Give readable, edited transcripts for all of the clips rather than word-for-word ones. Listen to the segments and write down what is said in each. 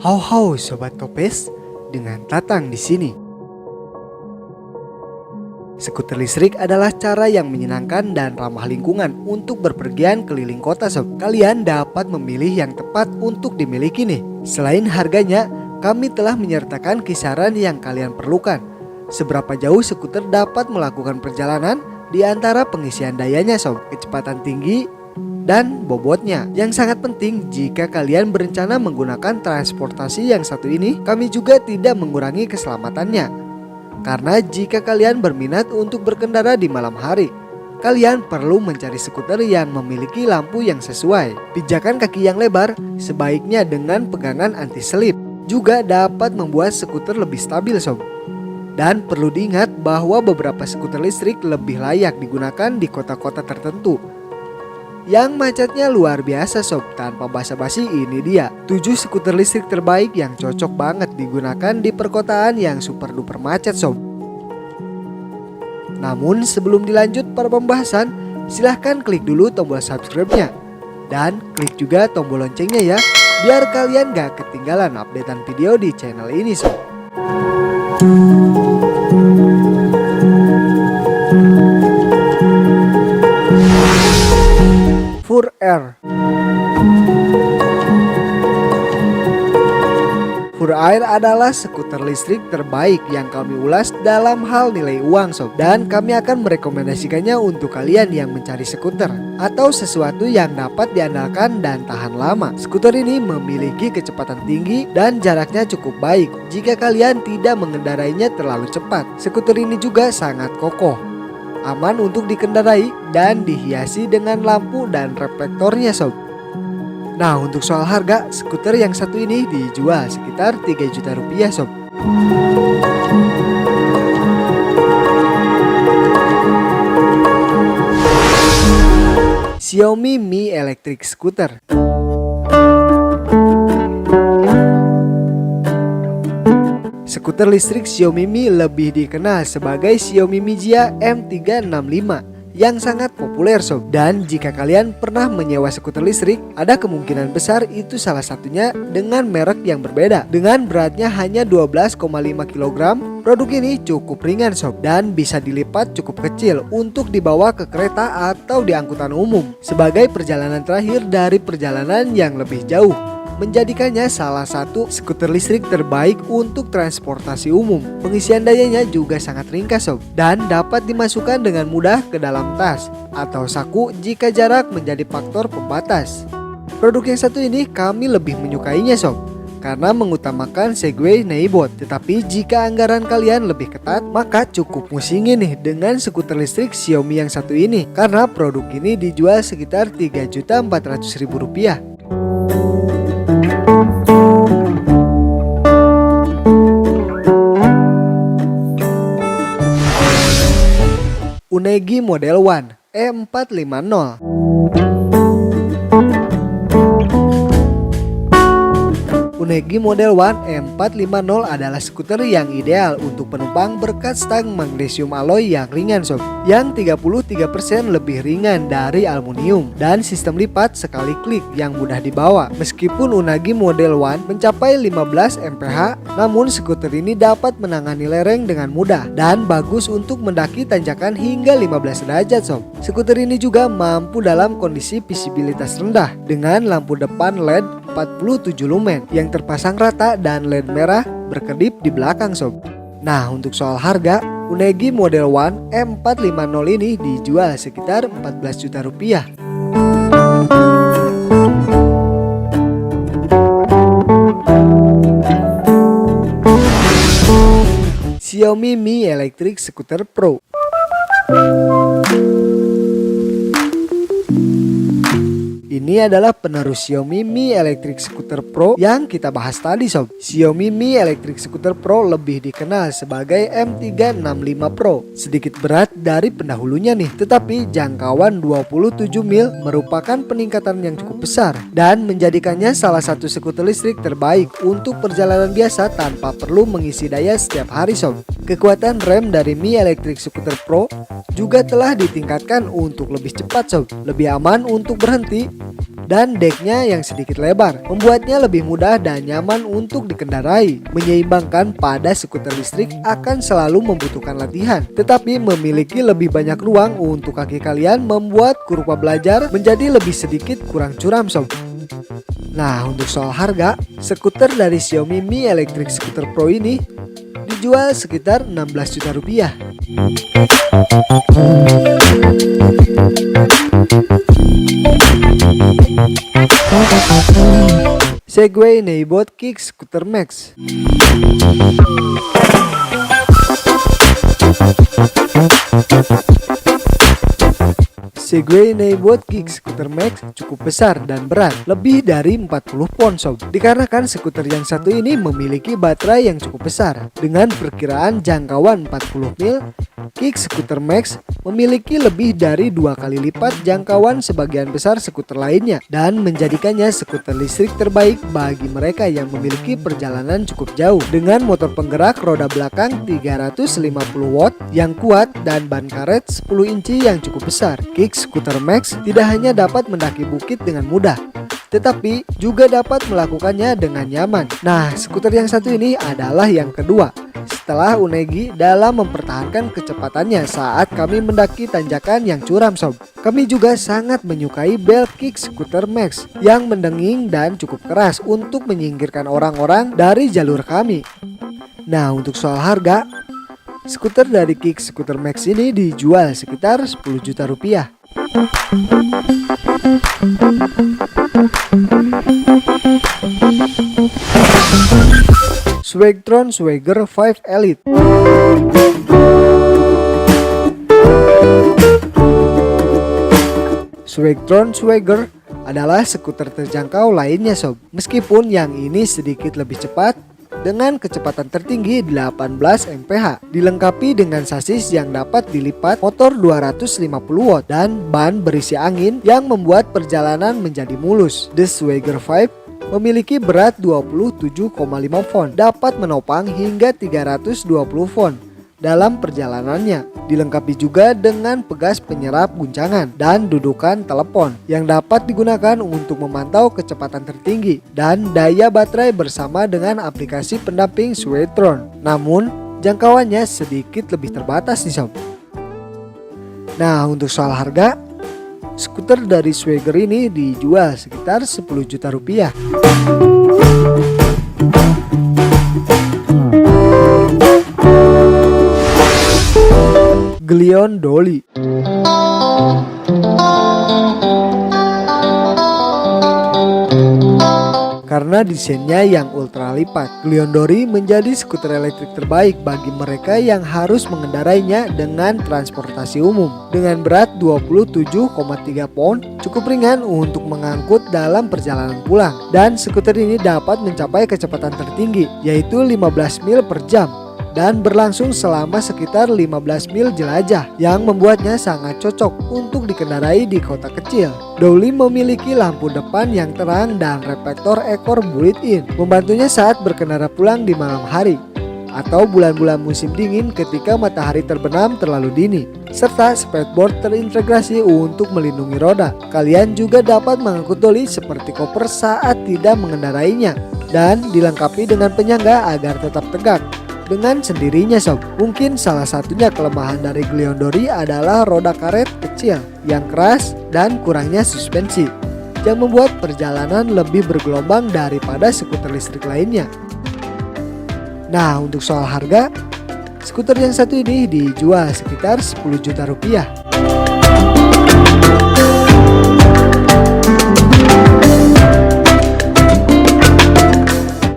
Hau Sobat Topes, dengan Tatang di sini. Skuter listrik adalah cara yang menyenangkan dan ramah lingkungan untuk berpergian keliling kota sob. Kalian dapat memilih yang tepat untuk dimiliki nih. Selain harganya, kami telah menyertakan kisaran yang kalian perlukan. Seberapa jauh skuter dapat melakukan perjalanan di antara pengisian dayanya sob, kecepatan tinggi, dan bobotnya. Yang sangat penting jika kalian berencana menggunakan transportasi yang satu ini, kami juga tidak mengurangi keselamatannya. Karena jika kalian berminat untuk berkendara di malam hari, kalian perlu mencari skuter yang memiliki lampu yang sesuai. Pijakan kaki yang lebar sebaiknya dengan pegangan anti-slip juga dapat membuat skuter lebih stabil sob. Dan perlu diingat bahwa beberapa skuter listrik lebih layak digunakan di kota-kota tertentu yang macetnya luar biasa sob. Tanpa basa-basi, ini dia 7 skuter listrik terbaik yang cocok banget digunakan di perkotaan yang super duper macet sob. Namun sebelum dilanjut pada pembahasan, silahkan klik dulu tombol subscribe-nya dan klik juga tombol loncengnya ya, biar kalian gak ketinggalan updatean video di channel ini sob. Fur Air. Fur Air adalah skuter listrik terbaik yang kami ulas dalam hal nilai uang sob. Dan kami akan merekomendasikannya untuk kalian yang mencari skuter atau sesuatu yang dapat diandalkan dan tahan lama. Skuter ini memiliki kecepatan tinggi dan jaraknya cukup baik jika kalian tidak mengendarainya terlalu cepat. Skuter ini juga sangat kokoh, aman untuk dikendarai dan dihiasi dengan lampu dan reflektornya sob. Nah, untuk soal harga, skuter yang satu ini dijual sekitar 3 juta rupiah sob. Xiaomi Mi Electric Scooter. Skuter listrik Xiaomi Mi lebih dikenal sebagai Xiaomi Mi Jia M365 yang sangat populer sob. Dan jika kalian pernah menyewa skuter listrik, ada kemungkinan besar itu salah satunya dengan merek yang berbeda. Dengan beratnya hanya 12,5 kg, produk ini cukup ringan sob dan bisa dilipat cukup kecil untuk dibawa ke kereta atau di angkutan umum sebagai perjalanan terakhir dari perjalanan yang lebih jauh, menjadikannya salah satu skuter listrik terbaik untuk transportasi umum. Pengisian dayanya juga sangat ringkas sob dan dapat dimasukkan dengan mudah ke dalam tas atau saku jika jarak menjadi faktor pembatas. Produk yang satu ini kami lebih menyukainya sob karena mengutamakan Segway Neibot. Tetapi jika anggaran kalian lebih ketat, maka cukup musingin nih dengan skuter listrik Xiaomi yang satu ini, karena produk ini dijual sekitar 3.400.000 rupiah. Unegi Model 1 E450. Unegi Model 1 E450 adalah skuter yang ideal untuk penumpang berkat stang magnesium alloy yang ringan sob, yang 33% lebih ringan dari aluminium, dan sistem lipat sekali klik yang mudah dibawa. Meskipun Unegi Model 1 mencapai 15 mph, namun skuter ini dapat menangani lereng dengan mudah dan bagus untuk mendaki tanjakan hingga 15 derajat sob. Skuter ini juga mampu dalam kondisi visibilitas rendah dengan lampu depan LED 47 lumen yang terpasang rata dan LED merah berkedip di belakang sob. Nah, untuk soal harga, Unegi Model 1 E450 ini dijual sekitar 14 juta rupiah. Xiaomi Mi Electric Scooter Pro. Ini adalah penerus Xiaomi Mi Electric Scooter Pro yang kita bahas tadi sob. Xiaomi Mi Electric Scooter Pro lebih dikenal sebagai M365 Pro. Sedikit berat dari pendahulunya nih, tetapi jangkauan 27 mil merupakan peningkatan yang cukup besar dan menjadikannya salah satu skuter listrik terbaik untuk perjalanan biasa tanpa perlu mengisi daya setiap hari sob. Kekuatan rem dari Mi Electric Scooter Pro juga telah ditingkatkan untuk lebih cepat sob, lebih aman untuk berhenti dan deknya yang sedikit lebar, membuatnya lebih mudah dan nyaman untuk dikendarai. Menyeimbangkan pada skuter listrik akan selalu membutuhkan latihan, tetapi memiliki lebih banyak ruang untuk kaki kalian membuat kurva belajar menjadi lebih sedikit kurang curam sob. Nah, untuk soal harga, skuter dari Xiaomi Mi Electric Scooter Pro ini dijual sekitar 16 juta rupiah. Segway Neibot Kick Scooter Max. Segway Neibot Kick Scooter Max cukup besar dan berat, lebih dari 40 pon sob. Dikarenakan skuter yang satu ini memiliki baterai yang cukup besar. Dengan perkiraan jangkauan 40 mil, Kick Scooter Max memiliki lebih dari 2 kali lipat jangkauan sebagian besar skuter lainnya dan menjadikannya skuter listrik terbaik bagi mereka yang memiliki perjalanan cukup jauh. Dengan motor penggerak roda belakang 350 watt yang kuat dan ban karet 10 inci yang cukup besar, Kick Scooter Max tidak hanya dapat mendaki bukit dengan mudah, tetapi juga dapat melakukannya dengan nyaman. Nah, skuter yang satu ini adalah yang kedua setelah Unegi dalam mempertahankan kecepatannya saat kami mendaki tanjakan yang curam sob. Kami juga sangat menyukai bel Kick Scooter Max yang mendenging dan cukup keras untuk menyingkirkan orang-orang dari jalur kami. Nah, untuk soal harga, skuter dari Kick Scooter Max ini dijual sekitar 10 juta rupiah. Swagtron Swagger 5 Elite. Swagtron Swagger adalah skuter terjangkau lainnya sob. Meskipun yang ini sedikit lebih cepat dengan kecepatan tertinggi 18 mph, dilengkapi dengan sasis yang dapat dilipat, motor 250 watt dan ban berisi angin yang membuat perjalanan menjadi mulus. The Swagger 5 memiliki berat 27,5 fon, dapat menopang hingga 320 fon dalam perjalanannya. Dilengkapi juga dengan pegas penyerap guncangan dan dudukan telepon yang dapat digunakan untuk memantau kecepatan tertinggi dan daya baterai bersama dengan aplikasi pendamping Swagtron. Namun jangkauannya sedikit lebih terbatas nih sob. Nah, untuk soal harga, skuter dari Swagger ini dijual sekitar 10 juta rupiah. Gleon Dolly. Karena desainnya yang ultra lipat, Gleon Dolly menjadi skuter elektrik terbaik bagi mereka yang harus mengendarainya dengan transportasi umum. Dengan berat 27,3 pon, cukup ringan untuk mengangkut dalam perjalanan pulang. Dan skuter ini dapat mencapai kecepatan tertinggi, yaitu 15 mil per jam. Dan berlangsung selama sekitar 15 mil jelajah yang membuatnya sangat cocok untuk dikendarai di kota kecil. Dolly memiliki lampu depan yang terang dan reflektor ekor built-in, membantunya saat berkendara pulang di malam hari atau bulan-bulan musim dingin ketika matahari terbenam terlalu dini. Serta spatboard terintegrasi untuk melindungi roda. Kalian juga dapat mengangkut Dolly seperti koper saat tidak mengendarainya dan dilengkapi dengan penyangga agar tetap tegak dengan sendirinya sob. Mungkin salah satunya kelemahan dari Gleon Dolly adalah roda karet kecil yang keras dan kurangnya suspensi yang membuat perjalanan lebih bergelombang daripada skuter listrik lainnya. Nah, untuk soal harga, skuter yang satu ini dijual sekitar 10 juta rupiah.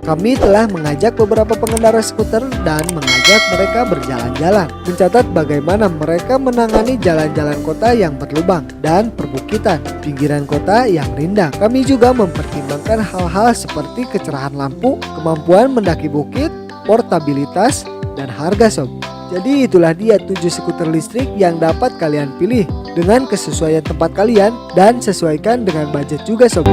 Kami telah mengajak beberapa pengendara skuter dan mengajak mereka berjalan-jalan, mencatat bagaimana mereka menangani jalan-jalan kota yang berlubang dan perbukitan, pinggiran kota yang rindang. Kami juga mempertimbangkan hal-hal seperti kecerahan lampu, kemampuan mendaki bukit, portabilitas, dan harga sob. Jadi itulah dia 7 skuter listrik yang dapat kalian pilih dengan kesesuaian tempat kalian dan sesuaikan dengan budget juga sob.